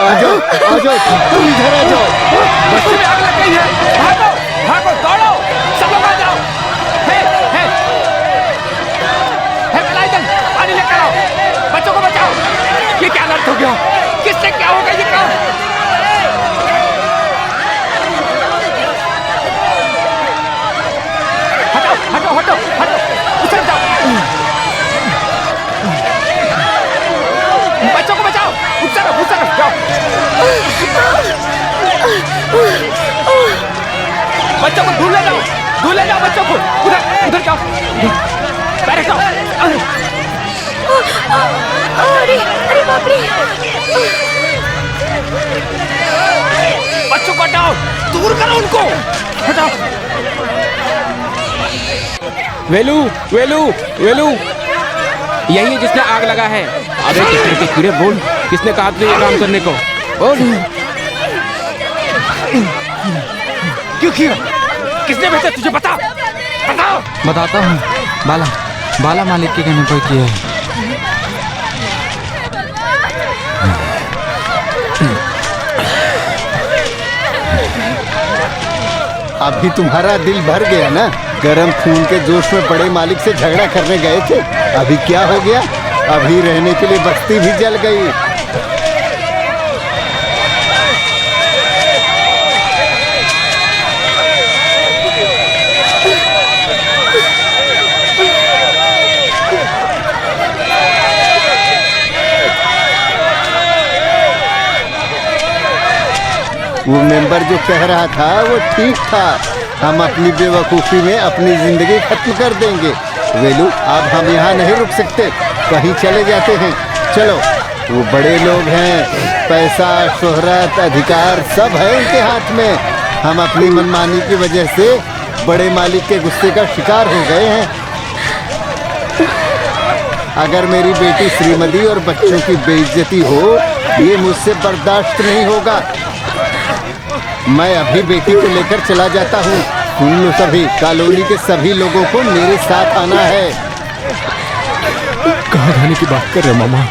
आ जाओ, तुम इधर आ जाओ। बच्चे में आग लग गई है, भागो भागो दौड़ो, सब लोग आ जाओ। हे वेलाइजन, पानी लेकर आओ, बच्चों को बचाओ। ये क्या अनर्थ हो गया? किससे क्या होगा ये काम? हटो हटो हटो, उतर जाओ। बच्चों को बचाओ, उतर जाओ। बच्चों को ढूंढ ले जाओ बच्चों को। उधर जाओ, बैठ जाओ। अरे बाप रे। बच्चों को हटाओ, दूर करो उनको, हटाओ। वेलू वेलू वेलू, यही है जिसने आग लगा है। अबे कितने के कीड़े, बोल किसने कहा तुझे ये काम करने को? बोल। क्यों किया? किसने भेजा तुझे? बताओ। बताता हूँ। बाला मालिक के कहने पर किया है। अभी तुम्हारा दिल भर गया ना? गरम खून के जोश में बड़े मालिक से झगड़ा करने गए थे, अभी क्या हो गया? अभी रहने के लिए बस्ती भी जल गई। वो मेंबर जो कह रहा था वो ठीक था। हम अपनी बेवकूफ़ी में अपनी जिंदगी खत्म कर देंगे। वेलू, अब हम यहाँ नहीं रुक सकते, कहीं चले जाते हैं। चलो, वो बड़े लोग हैं, पैसा, शोहरत, अधिकार सब है उनके हाथ में। हम अपनी मनमानी की वजह से बड़े मालिक के गुस्से का शिकार हो गए हैं। अगर मेरी बेटी श्रीमती और बच्चों की बेइज्जती हो, ये मुझसे बर्दाश्त नहीं होगा। मैं अभी बेटी को लेकर चला जाता हूँ। सुन लो सभी, कॉलोनी के सभी लोगों को मेरे साथ आना है। कहाँ जाने की बात कर रहे हो मामा?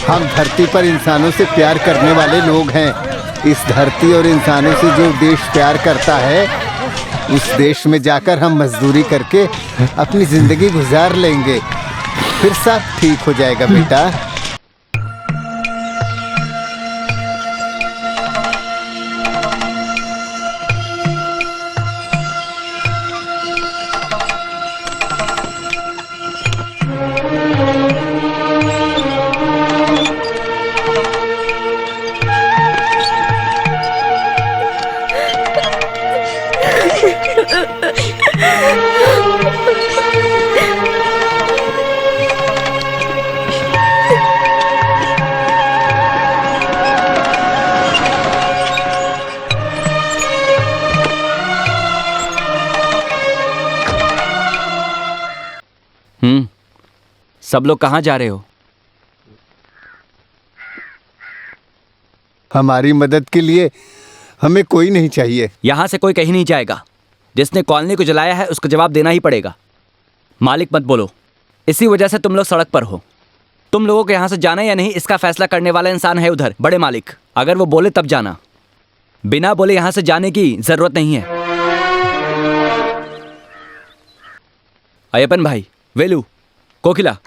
हम धरती पर इंसानों से प्यार करने वाले लोग हैं। इस धरती और इंसानों से जो देश प्यार करता है, उस देश में जाकर हम मजदूरी करके अपनी जिंदगी गुजार लेंगे। फिर सब ठीक हो जाएगा बेटा। सब लोग कहाँ जा रहे हो? हमारी मदद के लिए हमें कोई नहीं चाहिए। यहाँ से कोई कहीं नहीं जाएगा। जिसने कॉलोनी को जलाया है उसको जवाब देना ही पड़ेगा। मालिक मत बोलो, इसी वजह से तुम लोग सड़क पर हो। तुम लोगों को यहाँ से जाना या नहीं इसका फैसला करने वाला इंसान है उधर, बड़े मालिक। अगर वो बोले तब जाना, बिना बोले यहाँ से जाने की जरूरत नहीं है। अय्यपन भाई, वेलू, कोकिला,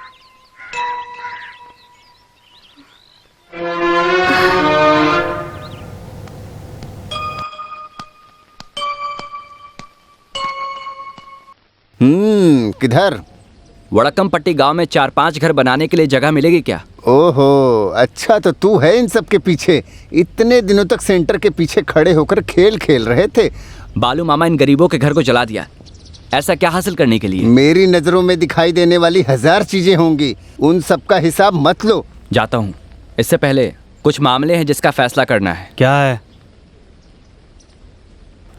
किधर? वड़क्कमपट्टी गांव में 4-5 घर बनाने के लिए जगह मिलेगी क्या? ओहो, अच्छा तो तू है इन सब के पीछे। इतने दिनों तक सेंटर के पीछे खड़े होकर खेल खेल रहे थे। बालू मामा इन गरीबों के घर को जला दिया, ऐसा क्या हासिल करने के लिए? मेरी नजरों में दिखाई देने वाली 1000 चीजें होंगी, उन सब का हिसाब मत लो। जाता हूँ, इससे पहले कुछ मामले हैं जिसका फैसला करना है। क्या है?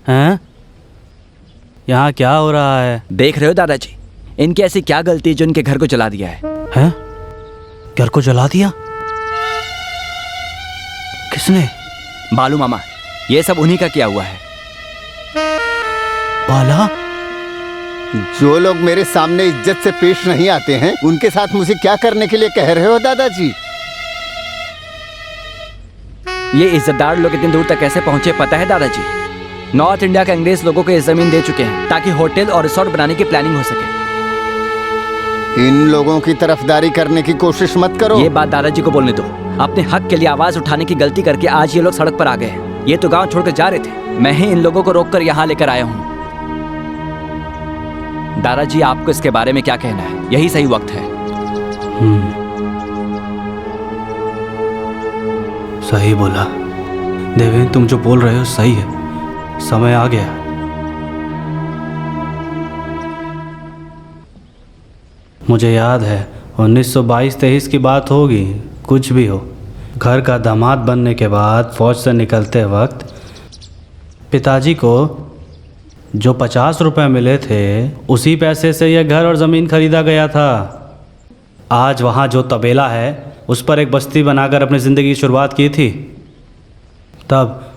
हैं? यहाँ क्या हो रहा है? देख रहे हो दादाजी, इनकी ऐसी क्या गलती जो इनके घर को जला दिया है? हैं? घर को जला दिया? किसने? बालू मामा, ये सब उन्हीं का किया हुआ है। बाला? जो लोग मेरे सामने इज्जत से पेश नहीं आते हैं, उनके साथ मुझे क्या करने के लिए कह रहे हो दादाजी? ये इज्जतदार लोग इतनी दूर तक कैसे पहुंचे पता है दादाजी? नॉर्थ इंडिया के अंग्रेज लोगों को ये जमीन दे चुके हैं ताकि होटल और रिसोर्ट बनाने की प्लानिंग हो सके। इन लोगों की तरफदारी करने की कोशिश मत करो। ये बात दादाजी को बोलने दो। अपने हक के लिए आवाज उठाने की गलती करके आज ये लोग सड़क पर आ गए हैं। ये तो गांव छोड़कर जा रहे थे, मैं ही इन लोगों को रोककर यहाँ लेकर आया हूँ। दादाजी आपको इसके बारे में क्या कहना है? यही सही वक्त है। सही बोला देवेंद्र, तुम जो बोल रहे हो सही है। समय आ गया। मुझे याद है 1922-23 की बात होगी, कुछ भी हो। घर का दामाद बनने के बाद फौज से निकलते वक्त पिताजी को जो 50 रुपए मिले थे उसी पैसे से यह घर और ज़मीन खरीदा गया था। आज वहाँ जो तबेला है उस पर एक बस्ती बनाकर अपनी ज़िंदगी की शुरुआत की थी। तब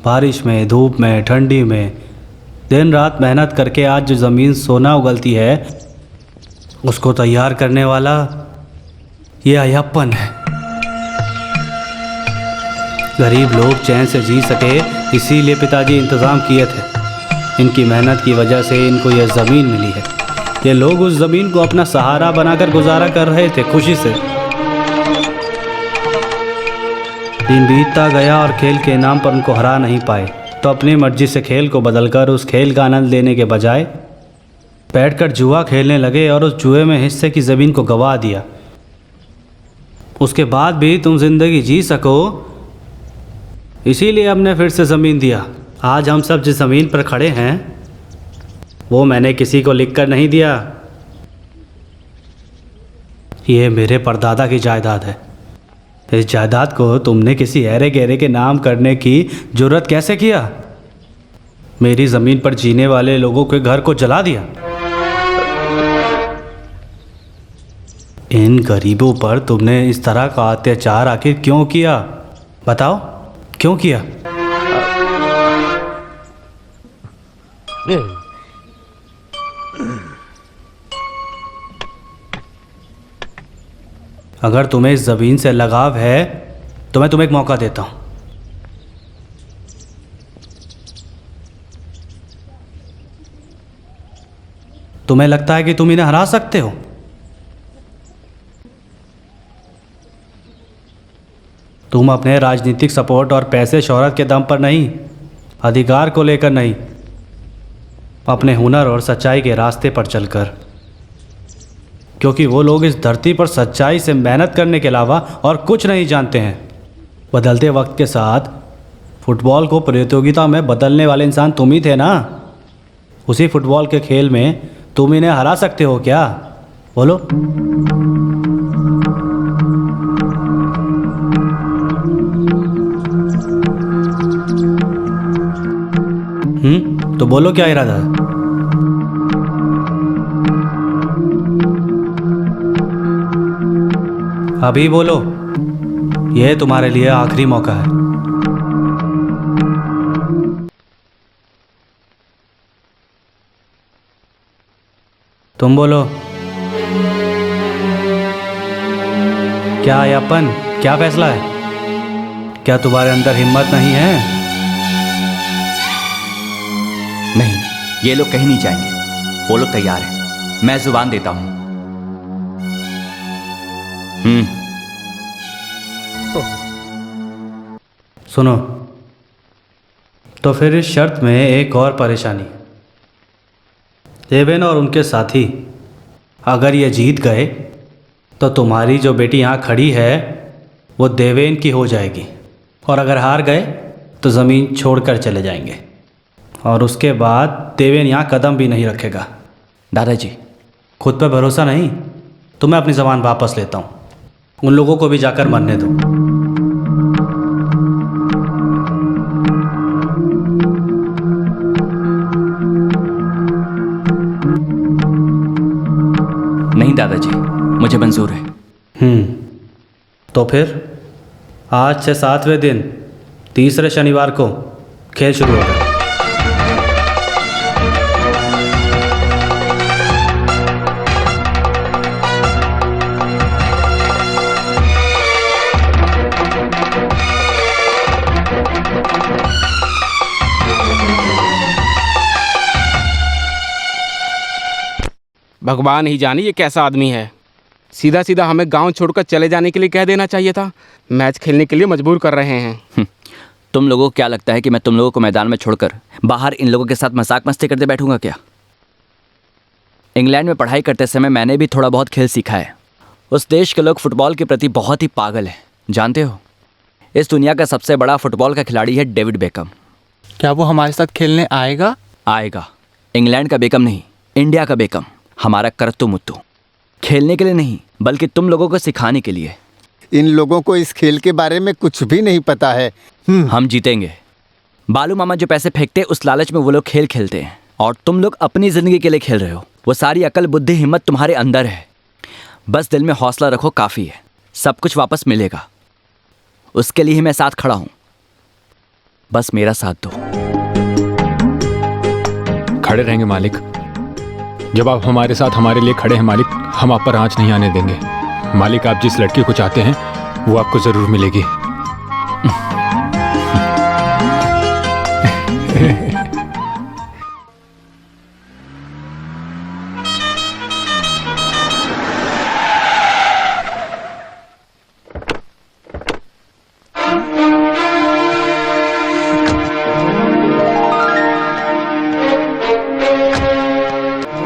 बारिश में, धूप में, ठंडी में दिन रात मेहनत करके आज जो ज़मीन सोना उगलती है उसको तैयार करने वाला ये अय्यप्पन है। गरीब लोग चैन से जी सके इसीलिए पिताजी इंतज़ाम किए थे। इनकी मेहनत की वजह से इनको यह ज़मीन मिली है। ये लोग उस ज़मीन को अपना सहारा बनाकर गुजारा कर रहे थे खुशी से। दिन बीतता गया और खेल के नाम पर उनको हरा नहीं पाए, तो अपनी मर्जी से खेल को बदलकर उस खेल का आनंद लेने के बजाय बैठकर जुआ खेलने लगे और उस जुए में हिस्से की ज़मीन को गंवा दिया। उसके बाद भी तुम ज़िंदगी जी सको इसीलिए हमने फिर से ज़मीन दिया। आज हम सब जिस ज़मीन पर खड़े हैं वो मैंने किसी को लिखकर नहीं दिया। ये मेरे परदादा की जायदाद है। इस जायदाद को तुमने किसी ऐरे गहरे के नाम करने की जुर्रत कैसे किया? मेरी ज़मीन पर जीने वाले लोगों के घर को जला दिया। इन गरीबों पर तुमने इस तरह का अत्याचार आखिर क्यों किया? बताओ, क्यों किया? अगर तुम्हें इस ज़मीन से लगाव है तो मैं तुम्हें एक मौका देता हूं। तुम्हें लगता है कि तुम इन्हें हरा सकते हो? तुम अपने राजनीतिक सपोर्ट और पैसे शोहरत के दम पर नहीं, अधिकार को लेकर नहीं, अपने हुनर और सच्चाई के रास्ते पर चलकर। क्योंकि वो लोग इस धरती पर सच्चाई से मेहनत करने के अलावा और कुछ नहीं जानते हैं। बदलते वक्त के साथ फुटबॉल को प्रतियोगिता में बदलने वाले इंसान तुम ही थे ना। उसी फुटबॉल के खेल में तुम इन्हें हरा सकते हो क्या? बोलो। तो बोलो क्या इरादा है? अभी बोलो, यह तुम्हारे लिए आखिरी मौका है। तुम बोलो। क्या अय्यप्पन, क्या फैसला है? क्या तुम्हारे अंदर हिम्मत नहीं है? नहीं, ये लोग कहीं नहीं जाएंगे। वो लोग तैयार हैं। मैं जुबान देता हूं। सुनो, तो फिर इस शर्त में एक और परेशानी। देवेन और उनके साथी अगर ये जीत गए तो तुम्हारी जो बेटी यहाँ खड़ी है वो देवेन की हो जाएगी, और अगर हार गए तो ज़मीन छोड़कर चले जाएंगे, और उसके बाद देवेन यहाँ कदम भी नहीं रखेगा। दादाजी, खुद पर भरोसा नहीं तो मैं अपनी ज़बान वापस लेता हूँ। उन लोगों को भी जाकर मरने दो। नहीं दादाजी, मुझे मंजूर है। तो फिर आज से 7वें दिन तीसरे शनिवार को खेल शुरू होगा। भगवान ही जाने ये कैसा आदमी है। सीधा सीधा हमें गांव छोड़कर चले जाने के लिए कह देना चाहिए था। मैच खेलने के लिए मजबूर कर रहे हैं। तुम लोगों को क्या लगता है कि मैं तुम लोगों को मैदान में छोड़कर बाहर इन लोगों के साथ मजाक मस्ती करते बैठूंगा क्या? इंग्लैंड में पढ़ाई करते समय मैंने भी थोड़ा बहुत खेल सीखा है। उस देश के लोग फुटबॉल के प्रति बहुत ही पागल हैं, जानते हो? इस दुनिया का सबसे बड़ा फुटबॉल का खिलाड़ी है डेविड बेकम। क्या वो हमारे साथ खेलने आएगा? आएगा। इंग्लैंड का बेकम नहीं, इंडिया का बेकम, हमारा करतु मुत्तू। खेलने के लिए नहीं बल्कि तुम लोगों को सिखाने के लिए। इन लोगों को इस खेल के बारे में कुछ भी नहीं पता है। हम जीतेंगे। बालू मामा जो पैसे फेंकते उस लालच में वो लोग खेल खेलते हैं, और तुम लोग अपनी जिंदगी के लिए खेल रहे हो। वो सारी अकल बुद्धि हिम्मत तुम्हारे अंदर है। बस दिल में हौसला रखो, काफी है। सब कुछ वापस मिलेगा। उसके लिए ही मैं साथ खड़ा हूं। बस मेरा साथ दो। खड़े रहेंगे मालिक। जब आप हमारे साथ हमारे लिए खड़े हैं मालिक, हम आप पर आंच नहीं आने देंगे। मालिक, आप जिस लड़की को चाहते हैं वो आपको जरूर मिलेगी।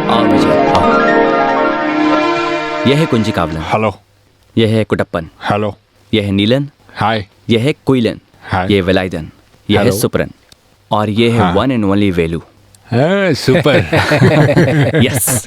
आओ विजय, आओ। यह है कुंजी कावलन। हेलो। यह है कुटप्पन। हेलो। यह है नीलन। हाय। यह है कुइलन। हाय। यह वेलाइदन। यह है हेलो। सुपरन। और यह है हाँ। One and only Velu. Super. Yes.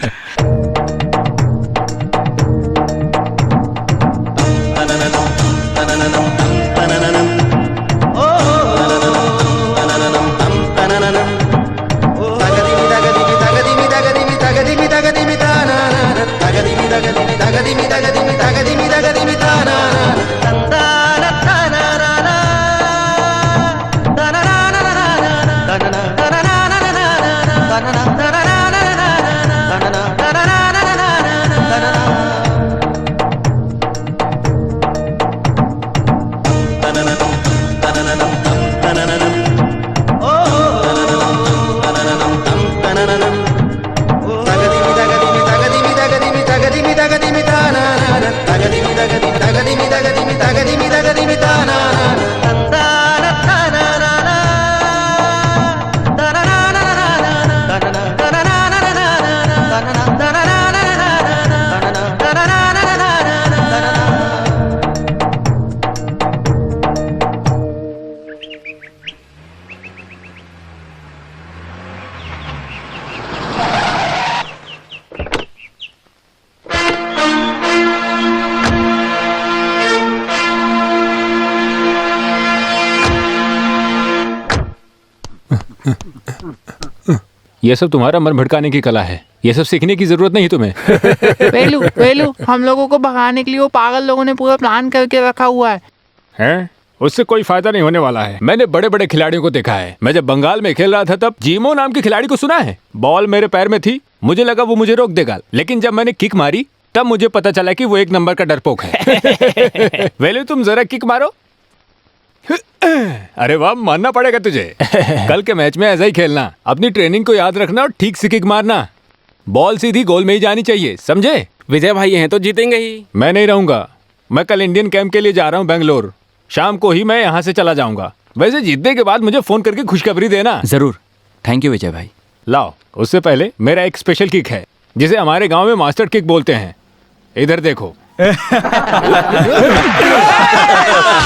ये सब तुम्हारा मन भटकाने की कला है। ये सब सीखने की जरूरत नहीं तुम्हें। वेलू, हम लोगों को भगाने के लिए वो पागल लोगों ने पूरा प्लान करके रखा हुआ है। हैं? उससे कोई फायदा नहीं होने वाला है। मैंने बड़े बड़े खिलाड़ियों को देखा है। मैं जब बंगाल में खेल रहा था तब जीमो नाम के खिलाड़ी को सुना है। बॉल मेरे पैर में थी, मुझे लगा वो मुझे रोक देगा, लेकिन जब मैंने किक मारी तब मुझे पता चला कि वो एक नंबर का डरपोक है। वेलू, तुम जरा किक मारो। अरे वाह, मानना पड़ेगा तुझे। कल के मैच में ऐसा ही खेलना। अपनी ट्रेनिंग को याद रखना और ठीक से किक मारना। बॉल सीधी गोल में ही जानी चाहिए, समझे? विजय भाई हैं तो जीतेंगे ही। मैं नहीं रहूंगा। मैं कल इंडियन कैंप के लिए जा रहा हूँ बेंगलोर। शाम को ही मैं यहाँ से चला जाऊंगा। वैसे जीतने के बाद मुझे फोन करके खुशखबरी देना। जरूर। थैंक यू विजय भाई। लाओ, उससे पहले मेरा एक स्पेशल किक है जिसे हमारे गांव में मास्टर किक बोलते हैं। इधर देखो।